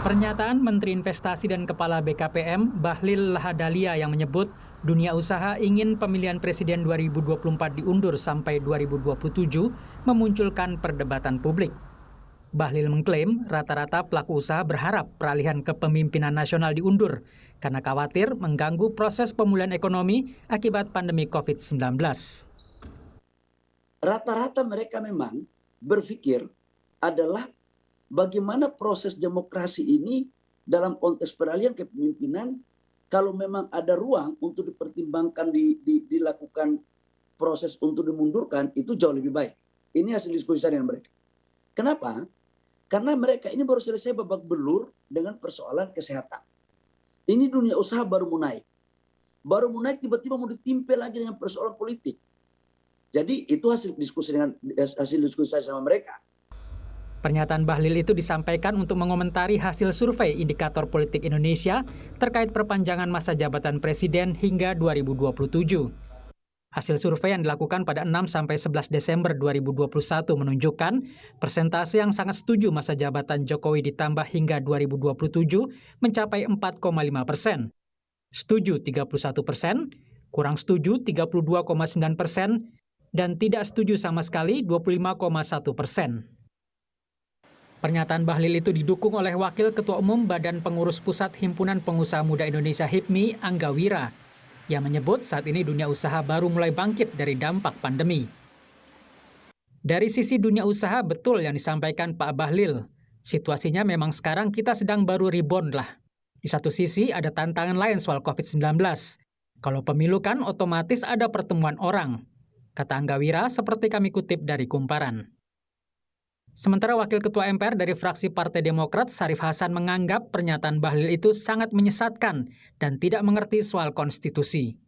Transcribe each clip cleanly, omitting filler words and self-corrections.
Pernyataan Menteri Investasi dan Kepala BKPM, Bahlil Lahadalia yang menyebut dunia usaha ingin pemilihan presiden 2024 diundur sampai 2027 memunculkan perdebatan publik. Bahlil mengklaim rata-rata pelaku usaha berharap peralihan kepemimpinan nasional diundur karena khawatir mengganggu proses pemulihan ekonomi akibat pandemi COVID-19. Rata-rata mereka memang berpikir adalah bagaimana proses demokrasi ini dalam konteks peralihan kepemimpinan, kalau memang ada ruang untuk dipertimbangkan, dilakukan proses untuk dimundurkan, itu jauh lebih baik. Ini hasil diskusi dengan mereka. Kenapa? Karena mereka ini baru selesai babak belur dengan persoalan kesehatan. Ini dunia usaha baru mau naik. Baru mau naik tiba-tiba mau ditimpa lagi dengan persoalan politik. Jadi itu hasil diskusi saya sama mereka. Pernyataan Bahlil itu disampaikan untuk mengomentari hasil survei Indikator Politik Indonesia terkait perpanjangan masa jabatan presiden hingga 2027. Hasil survei yang dilakukan pada 6-11 Desember 2021 menunjukkan persentase yang sangat setuju masa jabatan Jokowi ditambah hingga 2027 mencapai 4,5%. Setuju 31%, kurang setuju 32,9%, dan tidak setuju sama sekali 25,1%. Pernyataan Bahlil itu didukung oleh Wakil Ketua Umum Badan Pengurus Pusat Himpunan Pengusaha Muda Indonesia HIPMI, Angga Wira, yang menyebut saat ini dunia usaha baru mulai bangkit dari dampak pandemi. Dari sisi dunia usaha betul yang disampaikan Pak Bahlil. Situasinya memang sekarang kita sedang baru rebound lah. Di satu sisi ada tantangan lain soal COVID-19. Kalau pemilu kan otomatis ada pertemuan orang. Kata Angga Wira seperti kami kutip dari Kumparan. Sementara Wakil Ketua MPR dari fraksi Partai Demokrat, Syarif Hasan, menganggap pernyataan Bahlil itu sangat menyesatkan dan tidak mengerti soal konstitusi.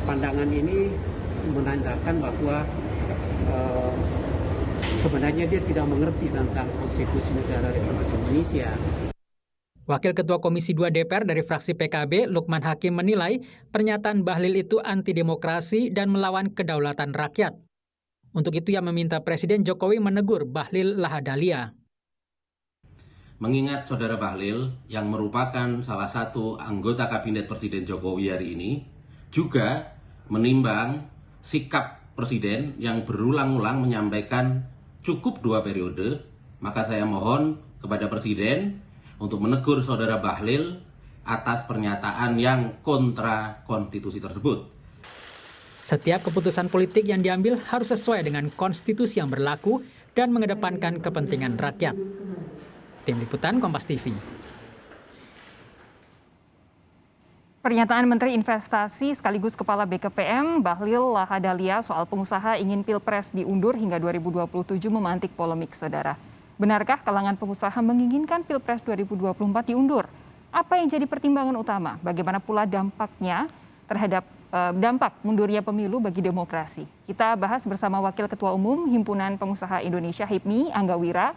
Pandangan ini menandakan bahwa sebenarnya dia tidak mengerti tentang konstitusi negara Republik Indonesia. Wakil Ketua Komisi 2 DPR dari fraksi PKB, Lukman Hakim, menilai pernyataan Bahlil itu anti-demokrasi dan melawan kedaulatan rakyat. Untuk itu ia meminta Presiden Jokowi menegur Bahlil Lahadalia. Mengingat Saudara Bahlil yang merupakan salah satu anggota Kabinet Presiden Jokowi hari ini, juga menimbang sikap Presiden yang berulang-ulang menyampaikan cukup 2 periode, maka saya mohon kepada Presiden untuk menegur Saudara Bahlil atas pernyataan yang kontra konstitusi tersebut. Setiap keputusan politik yang diambil harus sesuai dengan konstitusi yang berlaku dan mengedepankan kepentingan rakyat. Tim Liputan Kompas TV. Pernyataan Menteri Investasi sekaligus Kepala BKPM, Bahlil Lahadalia soal pengusaha ingin Pilpres diundur hingga 2027 memantik polemik, Saudara. Benarkah kalangan pengusaha menginginkan Pilpres 2024 diundur? Apa yang jadi pertimbangan utama? Bagaimana pula dampaknya terhadap dampak mundurnya pemilu bagi demokrasi? Kita bahas bersama Wakil Ketua Umum Himpunan Pengusaha Indonesia HIPMI, Angga Wira,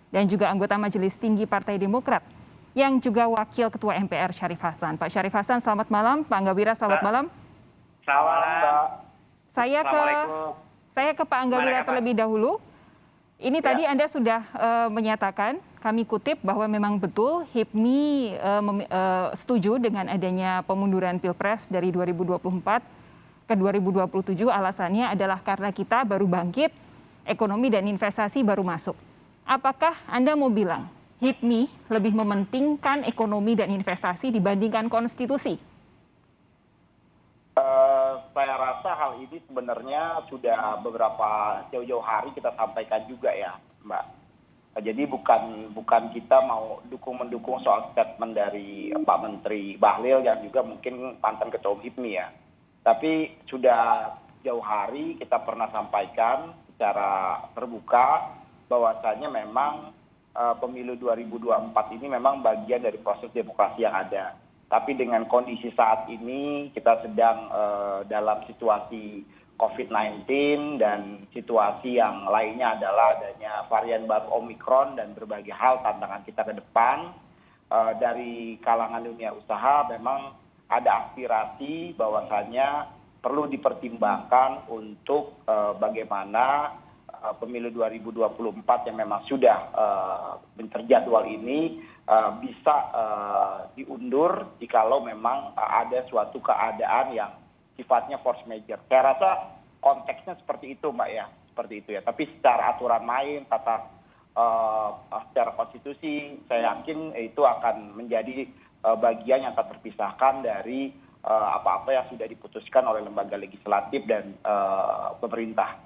dan juga anggota Majelis Tinggi Partai Demokrat, yang juga Wakil Ketua MPR Syarif Hasan. Pak Syarif Hasan, selamat malam. Pak Angga Wira, selamat malam. Selamat, Mbak. Saya ke Pak Angga Wira terlebih dahulu. Ini tadi Anda sudah menyatakan, kami kutip bahwa memang betul HIPMI setuju dengan adanya pemunduran Pilpres dari 2024 ke 2027. Alasannya adalah karena kita baru bangkit, ekonomi dan investasi baru masuk. Apakah Anda mau bilang HIPMI lebih mementingkan ekonomi dan investasi dibandingkan konstitusi? Saya rasa hal ini sebenarnya sudah beberapa jauh-jauh hari kita sampaikan juga ya, Mbak. Jadi bukan kita mau mendukung soal statement dari Pak Menteri Bahlil yang juga mungkin mantan Ketua Umum HIPMI ya. Tapi sudah jauh hari kita pernah sampaikan secara terbuka bahwasanya memang pemilu 2024 ini memang bagian dari proses demokrasi yang ada. Tapi dengan kondisi saat ini kita sedang dalam situasi COVID-19 dan situasi yang lainnya adalah adanya varian baru Omikron dan berbagai hal tantangan kita ke depan. Dari kalangan dunia usaha memang ada aspirasi bahwasanya perlu dipertimbangkan untuk bagaimana pemilu 2024 yang memang sudah terjadwal ini bisa diundur jikalau memang ada suatu keadaan yang sifatnya force majeure. Saya rasa konteksnya seperti itu, Mbak ya, seperti itu ya. Tapi secara aturan main, secara konstitusi, saya yakin itu akan menjadi bagian yang tak terpisahkan dari apa-apa yang sudah diputuskan oleh lembaga legislatif dan pemerintah.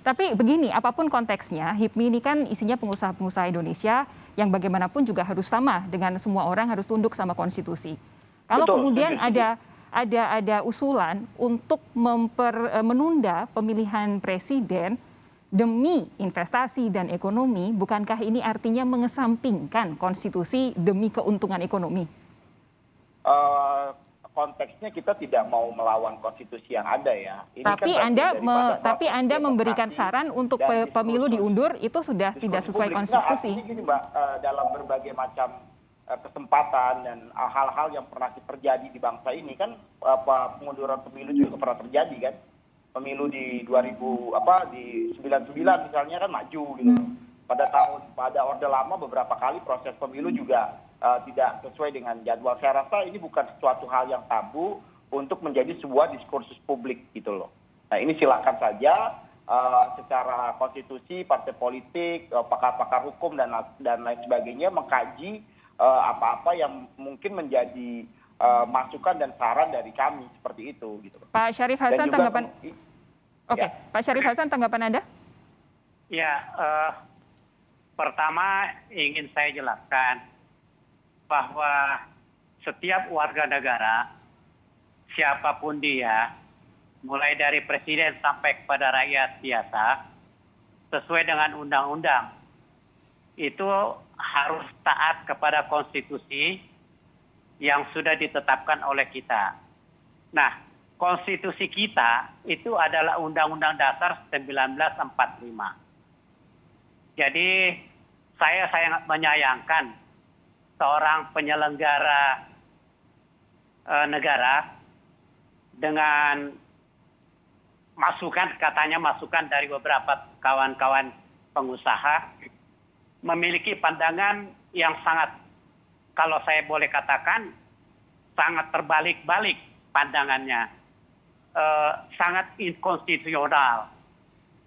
Tapi begini, apapun konteksnya, HIPMI ini kan isinya pengusaha-pengusaha Indonesia yang bagaimanapun juga harus sama dengan semua orang, harus tunduk sama konstitusi. Kalau Betul, kemudian setuju. ada usulan untuk menunda pemilihan presiden demi investasi dan ekonomi, bukankah ini artinya mengesampingkan konstitusi demi keuntungan ekonomi? Konteksnya kita tidak mau melawan konstitusi yang ada ya. Ini Tapi kan Anda memberikan saran untuk pemilu diundur, itu sudah tidak sesuai konstitusi. Artinya gini, Mbak, dalam berbagai macam kesempatan dan hal-hal yang pernah terjadi di bangsa ini kan pengunduran pemilu juga pernah terjadi kan. Pemilu di 99 misalnya kan maju gitu. Pada orde lama beberapa kali proses pemilu juga tidak sesuai dengan jadwal. Saya rasa ini bukan sesuatu hal yang tabu untuk menjadi sebuah diskursus publik gitu loh. Nah ini silakan saja secara konstitusi, partai politik, pakar-pakar hukum dan lain sebagainya mengkaji apa-apa yang mungkin menjadi masukan dan saran dari kami seperti itu gitu. Pak Syarif Hasan, tanggapan? Oke, Ya. Pak Syarif Hasan, tanggapan Anda? Ya, pertama ingin saya jelaskan bahwa setiap warga negara, siapapun dia, mulai dari presiden sampai kepada rakyat biasa, sesuai dengan undang-undang, itu harus taat kepada konstitusi yang sudah ditetapkan oleh kita. Nah, konstitusi kita itu adalah Undang-Undang Dasar 1945. Jadi saya sangat menyayangkan seorang penyelenggara negara dengan katanya masukan dari beberapa kawan-kawan pengusaha memiliki pandangan yang sangat, kalau saya boleh katakan, sangat terbalik-balik pandangannya, sangat inkonstitusional,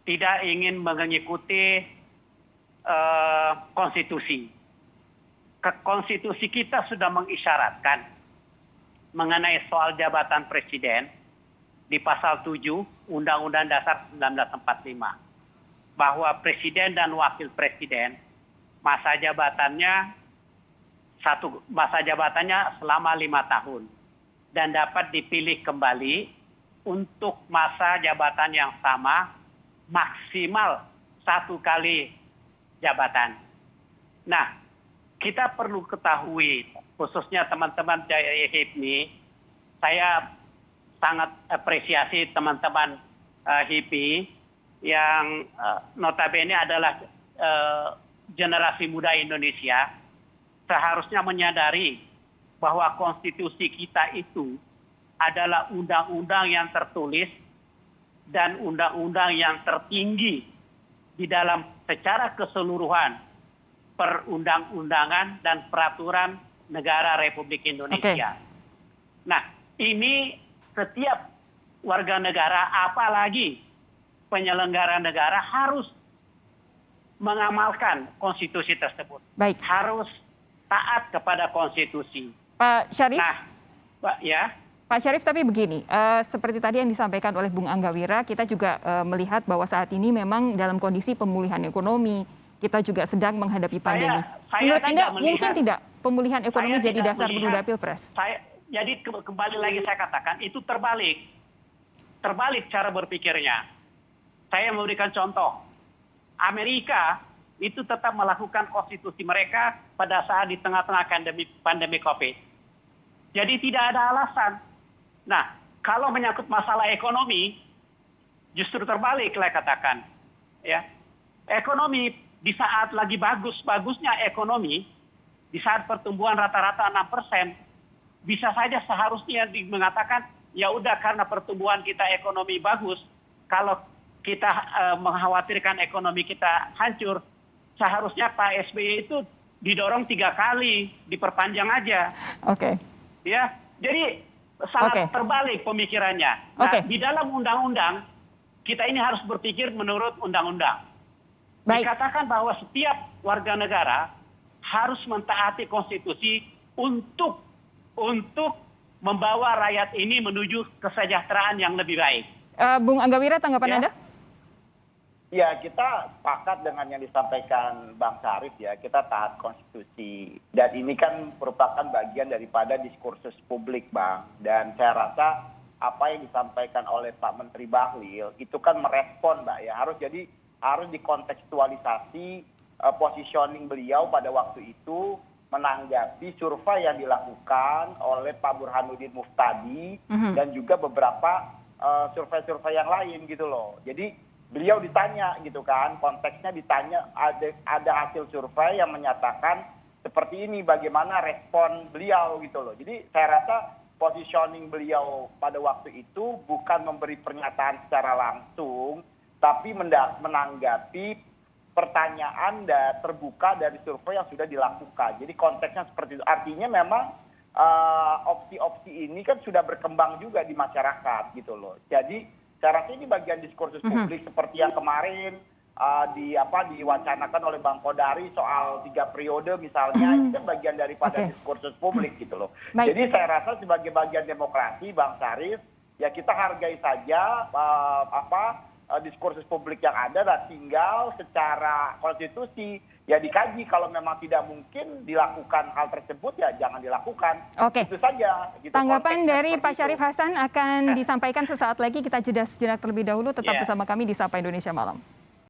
tidak ingin mengikuti konstitusi. Konstitusi kita sudah mengisyaratkan mengenai soal jabatan presiden di pasal 7 Undang-Undang Dasar 1945 bahwa presiden dan wakil presiden masa jabatannya selama 5 tahun dan dapat dipilih kembali untuk masa jabatan yang sama maksimal 1 kali jabatan. Nah, kita perlu ketahui, khususnya teman-teman dari HIPMI, saya sangat apresiasi teman-teman HIPMI yang notabene adalah generasi muda Indonesia, seharusnya menyadari bahwa konstitusi kita itu adalah undang-undang yang tertulis dan undang-undang yang tertinggi di dalam secara keseluruhan perundang-undangan dan peraturan negara Republik Indonesia. Nah, ini setiap warga negara, apalagi penyelenggara negara harus mengamalkan konstitusi tersebut. Baik. Harus taat kepada konstitusi. Pak Syarif? Nah, ya. Pak Syarif, tapi begini, seperti tadi yang disampaikan oleh Bung Anggawira, kita juga melihat bahwa saat ini memang dalam kondisi pemulihan ekonomi, kita juga sedang menghadapi pandemi. Menurut Anda, mungkin tidak pemulihan ekonomi jadi dasar menunda Pilpres? Jadi kembali lagi saya katakan, itu terbalik. Terbalik cara berpikirnya. Saya memberikan contoh. Amerika itu tetap melakukan konstitusi mereka pada saat di tengah-tengah pandemi COVID. Jadi tidak ada alasan. Nah, kalau menyangkut masalah ekonomi, justru terbalik saya katakan. Ya, ekonomi di saat lagi bagus-bagusnya ekonomi, di saat pertumbuhan rata-rata 6%, bisa saja seharusnya mengatakan, ya udah karena pertumbuhan kita ekonomi bagus, kalau kita mengkhawatirkan ekonomi kita hancur, seharusnya Pak SBY itu didorong 3 kali, diperpanjang aja. Oke. Ya, jadi sangat terbalik pemikirannya. Nah, di dalam undang-undang kita ini harus berpikir menurut undang-undang. Baik. Dikatakan bahwa setiap warga negara harus mentaati konstitusi untuk membawa rakyat ini menuju kesejahteraan yang lebih baik. Bung Anggawira, tanggapan Anda? Ya, kita sepakat dengan yang disampaikan Bang Syarif ya, kita taat konstitusi. Dan ini kan merupakan bagian daripada diskursus publik, Bang. Dan saya rasa apa yang disampaikan oleh Pak Menteri Bahlil itu kan merespon, Mbak ya. Harus dikontekstualisasi positioning beliau pada waktu itu menanggapi survei yang dilakukan oleh Pak Burhanuddin Muftadi dan juga beberapa survei-survei yang lain gitu loh. Jadi beliau ditanya gitu kan, konteksnya ditanya ada hasil survei yang menyatakan seperti ini, bagaimana respon beliau gitu loh. Jadi saya rasa positioning beliau pada waktu itu bukan memberi pernyataan secara langsung, tapi menanggapi pertanyaan terbuka dari survei yang sudah dilakukan. Jadi konteksnya seperti itu. Artinya memang opsi-opsi ini kan sudah berkembang juga di masyarakat gitu loh. Jadi saya rasa ini bagian diskursus publik seperti yang kemarin diwacanakan oleh Bang Kodari soal 3 periode misalnya, itu kan bagian daripada diskursus publik gitu loh. Baik. Jadi saya rasa sebagai bagian demokrasi, Bang Syarif, ya kita hargai saja diskursus publik yang ada, dan tinggal secara konstitusi ya dikaji, kalau memang tidak mungkin dilakukan hal tersebut ya jangan dilakukan. Oke. Itu saja. Gitu, tanggapan dari Pak itu. Syarif Hasan akan disampaikan sesaat lagi. Kita jeda sejenak terlebih dahulu, tetap bersama kami di Sapa Indonesia Malam.